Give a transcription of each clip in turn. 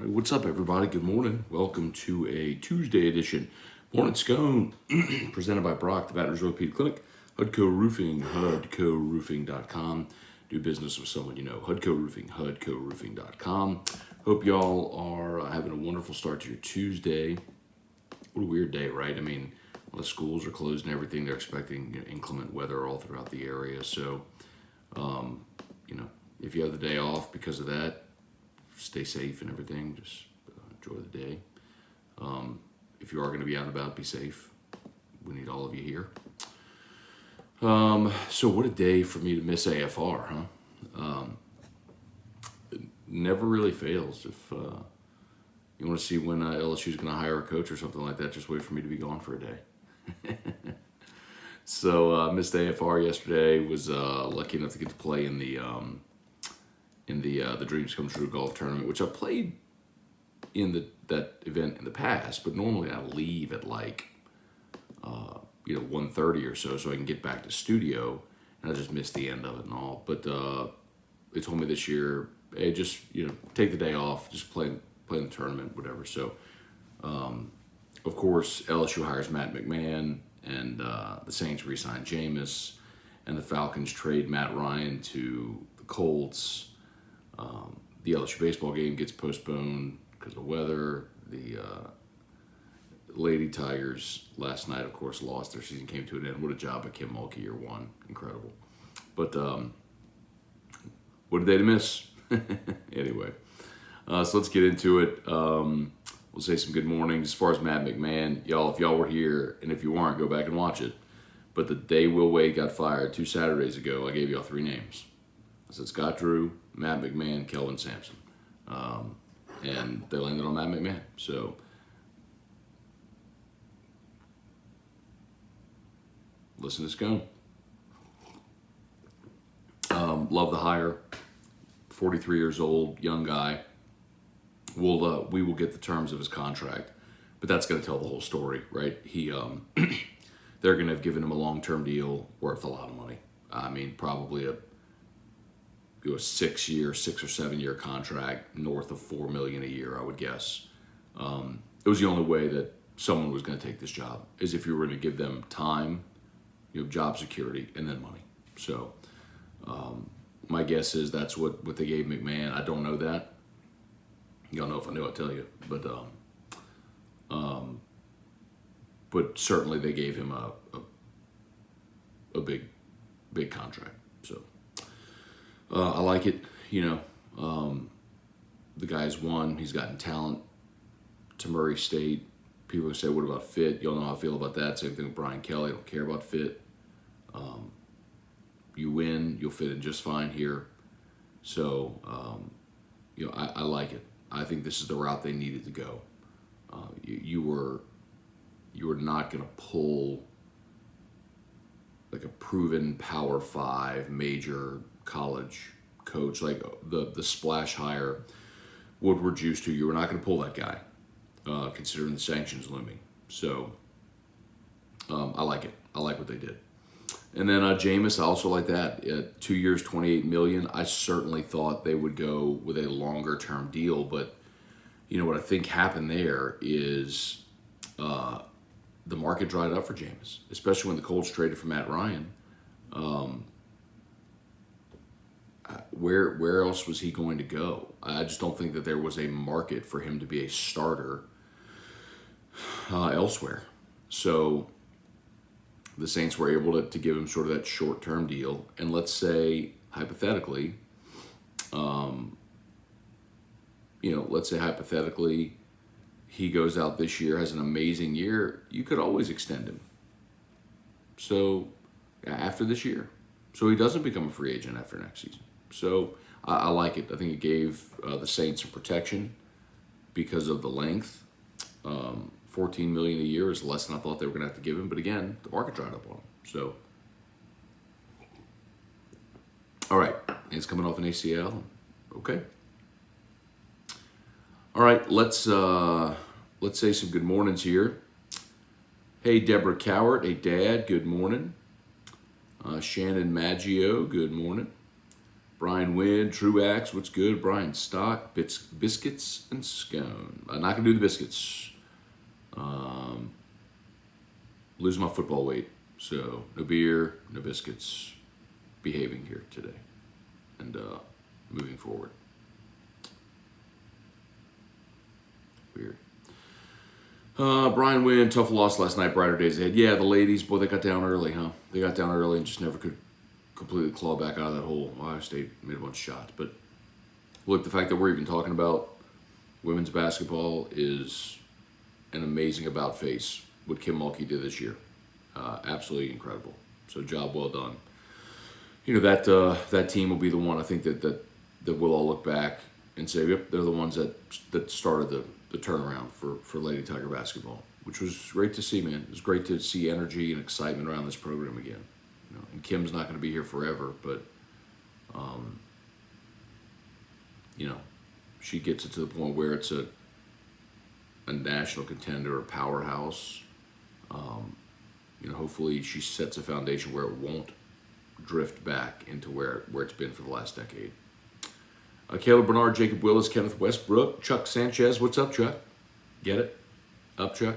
Hey, what's up, everybody? Good morning. Welcome to a Tuesday edition. Morning Scone, presented by Brock, the Baton Rouge Orthopedic Clinic, Hudco Roofing, HudcoRoofing.com. Do business with someone you know, Hudco Roofing, HudcoRoofing.com. Hope y'all are having a wonderful start to your Tuesday. What a weird day, right? I mean, the schools are closed and everything. They're expecting inclement weather all throughout the area. So, if you have the day off because of that, stay safe and everything. Just enjoy the day. If you are going to be out and about, be safe. We need all of you here. So what a day for me to miss AFR, huh? It never really fails. If you want to see when LSU is going to hire a coach or something like that, just wait for me to be gone for a day. So missed AFR yesterday. Was lucky enough to get to play in the Dreams Come True golf tournament, which I played in that event in the past, but normally I leave at 1:30 or so I can get back to studio, and I just missed the end of it and all. But they told me this year, hey, just take the day off, just play in the tournament, whatever. So of course LSU hires Matt McMahon, and the Saints re-sign Jameis, and the Falcons trade Matt Ryan to the Colts. The LSU baseball game gets postponed because of weather. The Lady Tigers last night, of course, lost. Their season came to an end. What a job by Kim Mulkey, year one. Incredible. But what a day to miss. Anyway, so let's get into it. We'll say some good mornings. As far as Matt McMahon, y'all, if y'all were here, and if you weren't, go back and watch it. But the day Will Wade got fired 2 Saturdays ago, I gave y'all 3 names. I said Scott Drew, Matt McMahon, Kelvin Sampson. And they landed on Matt McMahon. So listen to Scone. Love the hire. 43 years old, young guy. We will get the terms of his contract, but that's going to tell the whole story, right? They're going to have given him a long-term deal worth a lot of money. I mean, probably a 6 or 7 year contract north of $4 million a year, I would guess. It was the only way that someone was going to take this job, is if you were going to give them time, job security, and then money. So my guess is that's what they gave McMahon. I don't know that. Y'all know if I knew, I'd tell you. But certainly they gave him a big contract. So I like it. The guy's won. He's gotten talent to Murray State. People say, what about fit? Y'all know how I feel about that. Same thing with Brian Kelly. I don't care about fit. You win, you'll fit in just fine here. So, I like it. I think this is the route they needed to go. You were not going to pull like a proven Power 5 major college coach like the splash hire Woodward used to. You were not going to pull that guy, considering the sanctions looming. So I like it. I like what they did. And then Jameis, I also like that. 2 years, $28 million. I certainly thought they would go with a longer term deal, but what I think happened there is the market dried up for Jameis, especially when the Colts traded for Matt Ryan. Where else was he going to go? I just don't think that there was a market for him to be a starter elsewhere. So the Saints were able to give him sort of that short-term deal. And let's say, hypothetically, he goes out this year, has an amazing year, you could always extend him. So after this year. So he doesn't become a free agent after next season. So I like it. I think it gave the Saints some protection because of the length. $14 million a year is less than I thought they were going to have to give him. But again, the market dried up on him. So, all right. He's coming off an ACL. Okay. All right. Let's say some good mornings here. Hey, Deborah Cowart. Hey, Dad. Good morning. Shannon Maggio. Good morning. Brian Wynn, Truax, what's good? Brian Stock, biscuits and scone. I'm not going to do the biscuits. Losing my football weight. So no beer, no biscuits. Behaving here today. And moving forward. Weird. Brian Wynn, tough loss last night, brighter days ahead. Yeah, the ladies, boy, they got down early, huh? They got down early and just never could completely claw back out of that hole. Ohio State made a bunch of shots. But look, the fact that we're even talking about women's basketball is an amazing about face. What Kim Mulkey did this year. Absolutely incredible. So job well done. You know, that team will be the one, I think, that we'll all look back and say, yep, they're the ones that started the turnaround for Lady Tiger basketball, which was great to see, man. It was great to see energy and excitement around this program again. You know, and Kim's not going to be here forever, but, you know, she gets it to the point where it's a national contender, a powerhouse. You know, hopefully she sets a foundation where it won't drift back into where it's been for the last decade. Caleb Bernard, Jacob Willis, Kenneth Westbrook, Chuck Sanchez. What's up, Chuck? Get it? Up, Chuck?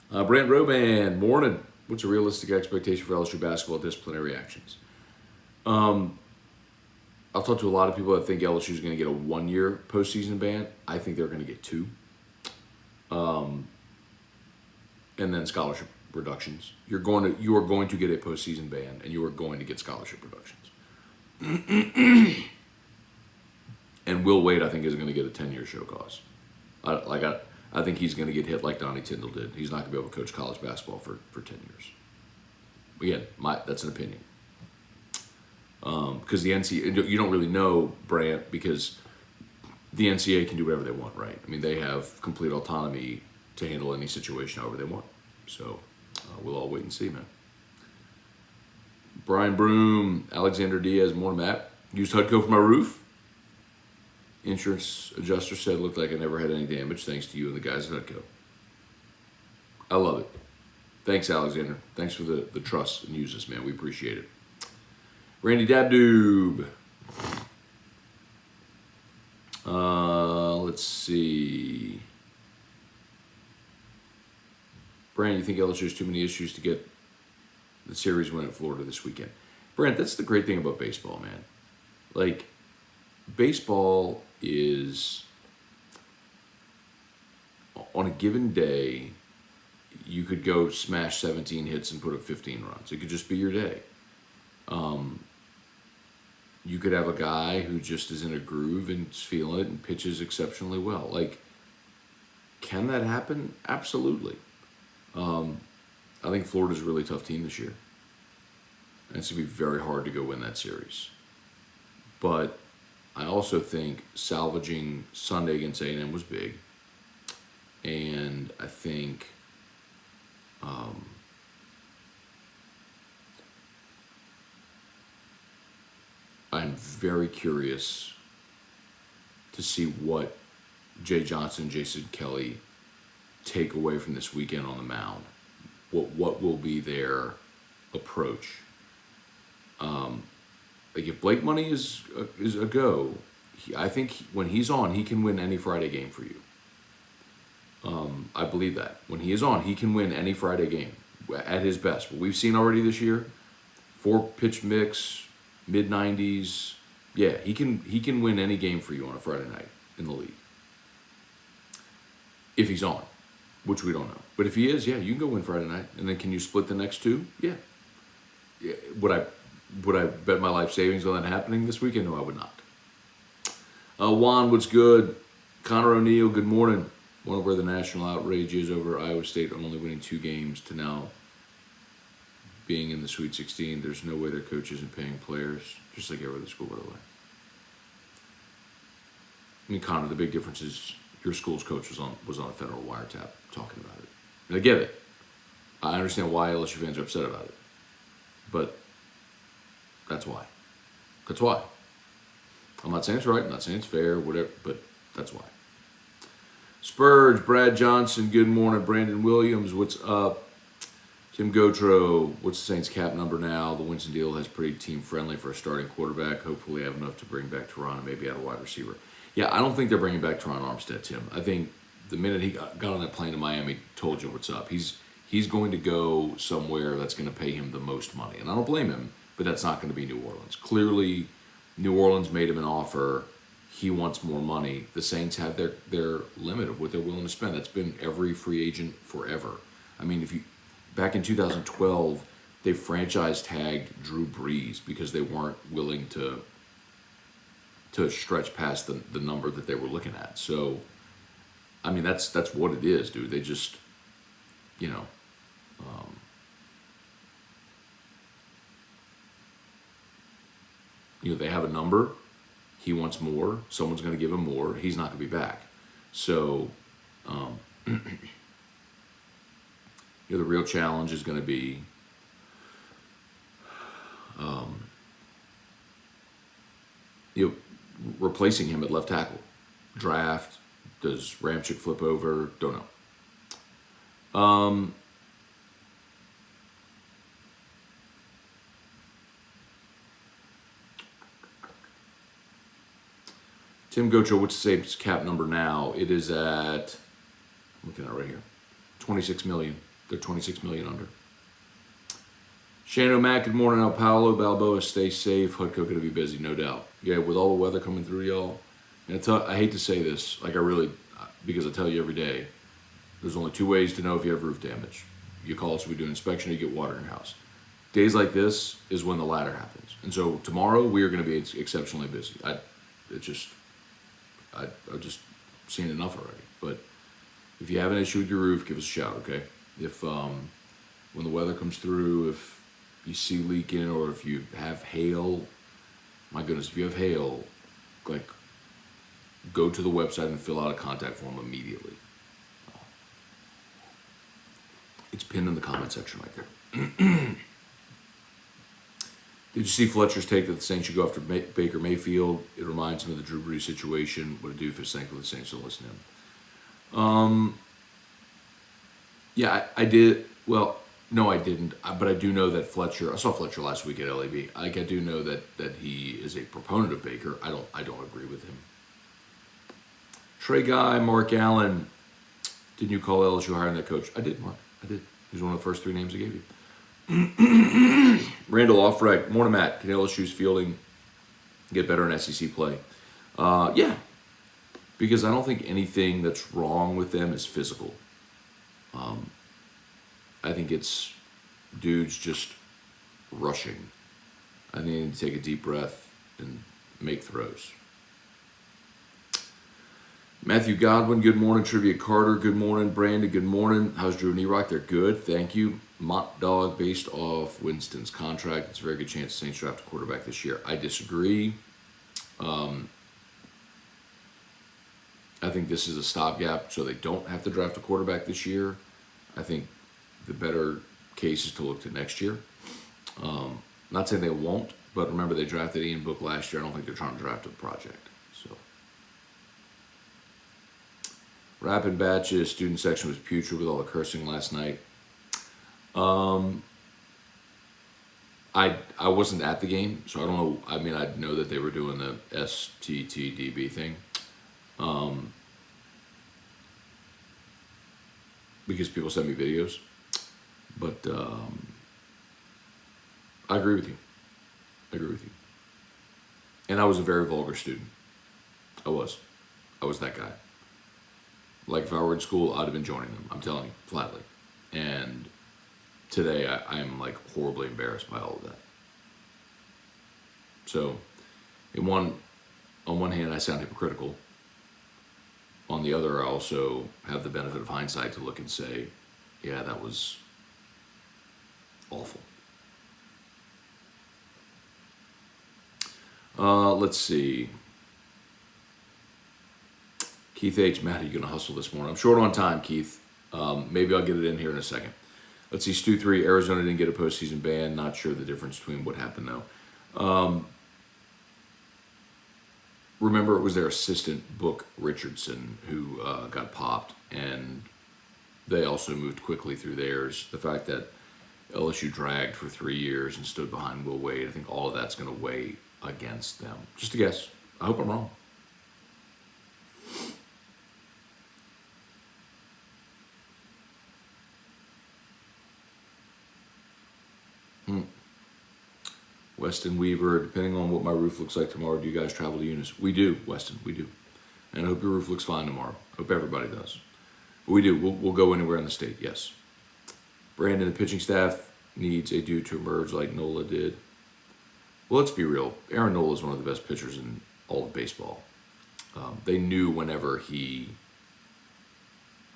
Brant Roban, morning. What's a realistic expectation for LSU basketball disciplinary actions? I've talked to a lot of people that think LSU is going to get a 1-year postseason ban. I think they're going to get 2. And then scholarship reductions. You are going to get a postseason ban, and you are going to get scholarship reductions. And Will Wade, I think, is going to get a 10-year show cause. I think he's going to get hit like Donnie Tyndall did. He's not going to be able to coach college basketball for 10 years. Again, that's an opinion. Because the NCAA, you don't really know, Brant, because the NCAA can do whatever they want, right? I mean, they have complete autonomy to handle any situation however they want. So we'll all wait and see, man. Brian Broom, Alexander Diaz, morning, Matt. Used HUDCO for my roof. Insurance adjuster said it looked like I never had any damage thanks to you and the guys at HUDCO. I love it. Thanks, Alexander. Thanks for the trust and use this, man. We appreciate it. Randy Dabdoob. Let's see. Brand, you think LSU has too many issues to get the series win at Florida this weekend? Brent, that's the great thing about baseball, man. Like, baseball is, on a given day, you could go smash 17 hits and put up 15 runs. It could just be your day. You could have a guy who just is in a groove and is feeling it and pitches exceptionally well. Like, can that happen? Absolutely. I think Florida's a really tough team this year. And it's going to be very hard to go win that series. But I also think salvaging Sunday against A&M was big. And I think I'm very curious to see what Jay Johnson and Jason Kelly take away from this weekend on the mound. What will be their approach? Like if Blake Money is a go, I think when he's on, he can win any Friday game for you. I believe that when he is on, he can win any Friday game at his best. What we've seen already this year, 4-pitch mix, mid-90s. Yeah, he can win any game for you on a Friday night in the league. If he's on, which we don't know. But if he is, yeah, you can go win Friday night. And then can you split the next 2? Yeah. Would I bet my life savings on that happening this weekend? No, I would not. Juan, what's good? Connor O'Neill, good morning. Wonder where the national outrage is over Iowa State only winning 2 games to now being in the Sweet 16. There's no way their coach isn't paying players, just like every other school, by the way. I mean, Connor, the big difference is your school's coach was on a federal wiretap talking about it. And I get it. I understand why LSU fans are upset about it. But that's why. That's why. I'm not saying it's right. I'm not saying it's fair, whatever, but that's why. Spurge, Brad Johnson, good morning. Brandon Williams, what's up? Tim Gotro, what's the Saints cap number now? The Winston deal has pretty team friendly for a starting quarterback. Hopefully, have enough to bring back Teron and maybe add a wide receiver. Yeah, I don't think they're bringing back Teron Armstead, Tim. I think the minute he got on that plane to Miami, told you what's up. He's going to go somewhere that's going to pay him the most money, and I don't blame him. But that's not going to be New Orleans. Clearly, New Orleans made him an offer. He wants more money. The Saints have their limit of what they're willing to spend. That's been every free agent forever. I mean, if you back in 2012, they franchise tagged Drew Brees because they weren't willing to stretch past the number that they were looking at. So, I mean, that's what it is, dude. They just, you know, they have a number. He wants more. Someone's going to give him more. He's not going to be back. So, the real challenge is going to be replacing him at left tackle. Draft. Does Ramchick flip over? Don't know. Tim Gocho, what's the Saints cap number now? It is at, I'm looking at it right here, 26 million. They're 26 million under. Shane O'Mac, good morning. El Paulo, Balboa, stay safe. Hutco going to be busy, no doubt. Yeah, with all the weather coming through, y'all. And I hate to say this, because I tell you every day, there's only two ways to know if you have roof damage. You call us, we do an inspection, or you get water in your house. Days like this is when the latter happens. And so tomorrow we are going to be exceptionally busy. I've just seen enough already. But if you have an issue with your roof, give us a shout, okay? If when the weather comes through, if you see leaking or if you have hail, my goodness, if you have hail, go to the website and fill out a contact form immediately. It's pinned in the comment section right there. Did you see Fletcher's take that the Saints should go after Baker Mayfield? It reminds him of the Drew Brees situation. What a doofus. Thankfully, the Saints don't listen to him. Yeah, I did. Well, no, I didn't. But I do know that Fletcher. I saw Fletcher last week at LAB. I do know that he is a proponent of Baker. I don't agree with him. Trey Guy, Mark Allen. Didn't you call LSU hiring that coach? I did, Mark. I did. He was one of the first three names I gave you. Randall Offreg, morning, Matt. Can LSU's fielding get better in SEC play? Yeah, because I don't think anything that's wrong with them is physical. I think it's dudes just rushing. I think they need to take a deep breath and make throws. Matthew Godwin, good morning. Trivia Carter, good morning. Brandon, good morning. How's Drew and E-Rock? They're good, thank you. Mott Dog, based off Winston's contract, it's a very good chance the Saints draft a quarterback this year. I disagree. I think this is a stopgap so they don't have to draft a quarterback this year. I think the better case is to look to next year. Not saying they won't, but remember they drafted Ian Book last year. I don't think they're trying to draft a project. So, Rapid Batches, student section was putrid with all the cursing last night. I wasn't at the game, so I don't know. I mean, I know that they were doing the STTDB thing. Because people send me videos. But I agree with you. And I was a very vulgar student. I was that guy. Like if I were in school, I'd have been joining them. I'm telling you, flatly. And today, I'm like horribly embarrassed by all of that. So, on one hand, I sound hypocritical. On the other, I also have the benefit of hindsight to look and say, yeah, that was awful. Let's see. Keith H. Matt, are you going to hustle this morning? I'm short on time, Keith. Maybe I'll get it in here in a second. Let's see, Stu 3, Arizona didn't get a postseason ban. Not sure the difference between what happened, though. Remember, it was their assistant, Book Richardson, who got popped, and they also moved quickly through theirs. The fact that LSU dragged for 3 years and stood behind Will Wade. I think all of that's going to weigh against them. Just a guess. I hope I'm wrong. Weston Weaver, depending on what my roof looks like tomorrow, do you guys travel to Eunice? We do, Weston, we do. And I hope your roof looks fine tomorrow. Hope everybody does. But we do. We'll go anywhere in the state, yes. Brandon, the pitching staff needs a dude to emerge like Nola did. Well, let's be real. Aaron Nola is one of the best pitchers in all of baseball. They knew whenever he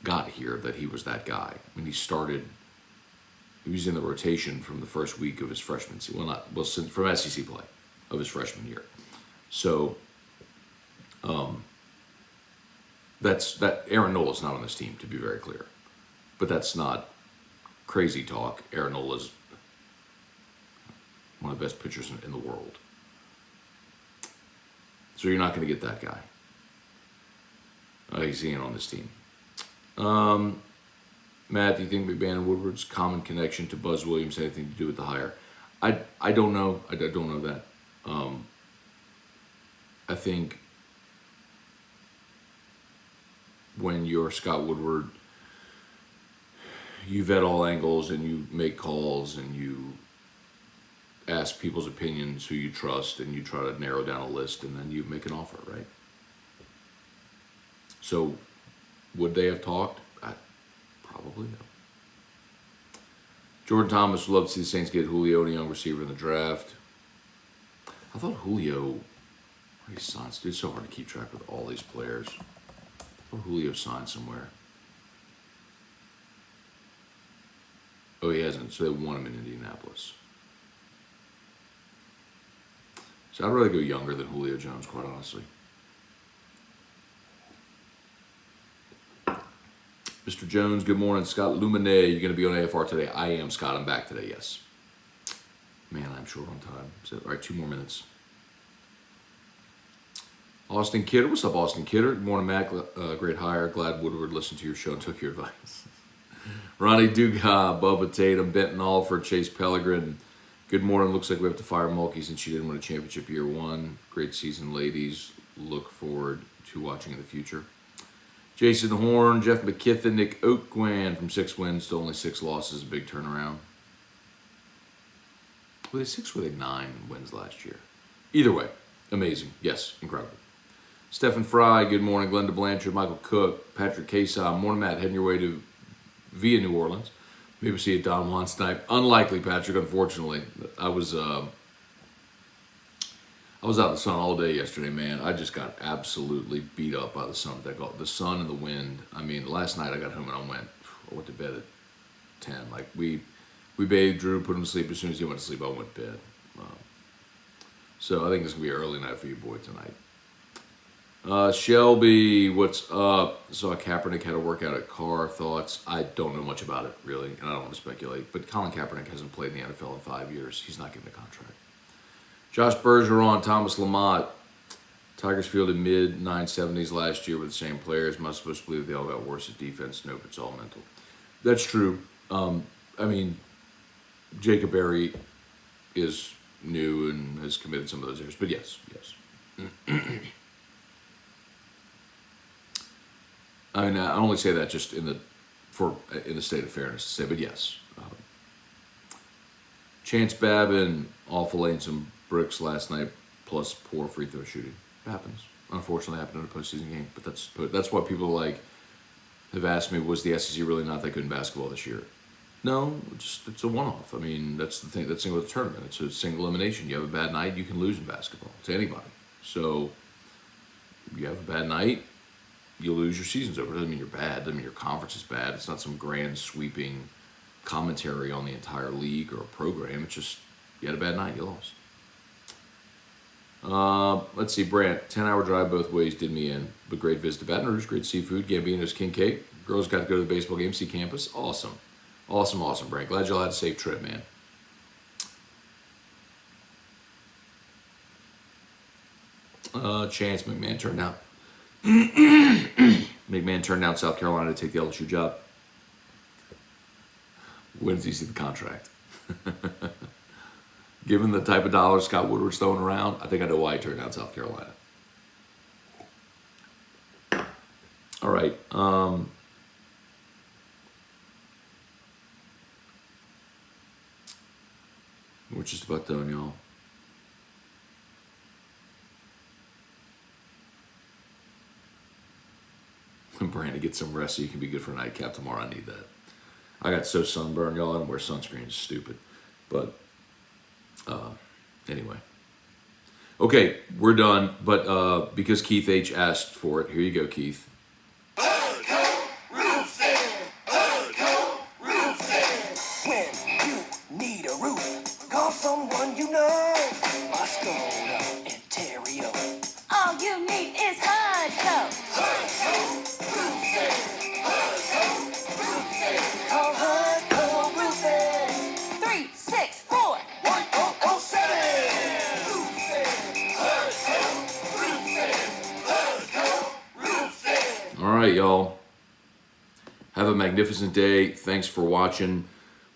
got here that he was that guy. When he started, he was in the rotation from the first week of his freshman season. Since from SEC play of his freshman year. So, that Aaron Nola's not on this team, to be very clear. But that's not crazy talk. Aaron Nola's one of the best pitchers in the world. So you're not going to get that guy. He's in on this team. Matt, do you think McMahon and Woodward's common connection to Buzz Williams had anything to do with the hire? I don't know. I don't know that. I think when you're Scott Woodward, you vet all angles and you make calls and you ask people's opinions who you trust and you try to narrow down a list and then you make an offer, right? So would they have talked? Probably. Jordan Thomas would love to see the Saints get Julio and a young receiver in the draft. I thought Julio, he signed. It's so hard to keep track with all these players. I thought Julio signed somewhere. Oh, he hasn't. So they want him in Indianapolis. So I'd rather go younger than Julio Jones, quite honestly. Mr. Jones, good morning. Scott Lumine, you're going to be on AFR today? I am, Scott. I'm back today, yes. Man, I'm short on time. So, all right, 2 more minutes. Austin Kidder. What's up, Austin Kidder? Good morning, Matt. Great hire. Glad Woodward listened to your show and took your advice. Ronnie Dugas, Bubba Tatum, Benton Alford, Chase Pellegrin. Good morning. Looks like we have to fire Mulkey since she didn't win a championship year 1. Great season, ladies. Look forward to watching in the future. Jason Horn, Jeff McKithen, Nick Oakwan from 6 wins to only 6 losses. A big turnaround. Were they 6 or were they 9 wins last year? Either way, amazing. Yes, incredible. Stephen Fry, good morning. Glenda Blanchard, Michael Cook, Patrick Kasai. Morning, Matt. Heading your way via New Orleans. Maybe we'll see you at Don Juan's tonight. Unlikely, Patrick, unfortunately. I was out in the sun all day yesterday, man. I just got absolutely beat up by the sun. The sun and the wind. I mean, last night I got home and I went to bed at 10. Like, we bathed Drew, put him to sleep. As soon as he went to sleep, I went to bed. So I think it's going to be an early night for your boy tonight. Shelby, what's up? Saw Kaepernick had a workout at Carr. Thoughts? I don't know much about it, really, and I don't want to speculate. But Colin Kaepernick hasn't played in the NFL in 5 years. He's not getting a contract. Josh Bergeron, Thomas Lamont. Tigers fielded mid-970s last year with the same players. Am I supposed to believe they all got worse at defense? Nope, it's all mental. That's true. I mean, Jacob Berry is new and has committed some of those errors. But yes. I mean, I only say that just in the state of fairness to say, but yes. Chance Babin laying some bricks last night, plus poor free throw shooting. It happens. Unfortunately, happened in a postseason game. But that's what people have asked me. Was the SEC really not that good in basketball this year? No, it's a one-off. I mean, that's the thing. That's the thing with the tournament. It's a single elimination. You have a bad night, you can lose in basketball to anybody. So you have a bad night, you lose, your season's over. It doesn't mean you're bad. It doesn't mean your conference is bad. It's not some grand sweeping commentary on the entire league or a program. It's just you had a bad night, you lost. Let's see, Brant. 10-hour drive both ways did me in, but great visit to Baton Rouge, great seafood, Gambino's King Cake. Girls got to go to the baseball game, see campus. Awesome, Brant. Glad y'all had a safe trip, man. Chance McMahon turned out. McMahon turned down South Carolina to take the LSU job. When does he see the contract? Given the type of dollars Scott Woodward's throwing around, I think I know why he turned down South Carolina. All right. We're just about done, y'all. Brandon, get some rest so you can be good for a nightcap tomorrow. I need that. I got so sunburned, y'all. I don't wear sunscreen. It's stupid. But anyway. Okay, we're done. But because Keith H. asked for it, here you go, Keith. Someone you know, Scone, Ontario. All you need is HUD Call HUD Roofing. 364-1007. All right, y'all. Have a magnificent day. Thanks for watching.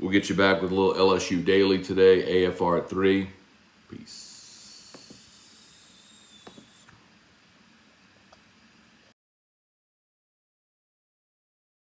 We'll get you back with a little LSU Daily today, AFR at 3. Peace.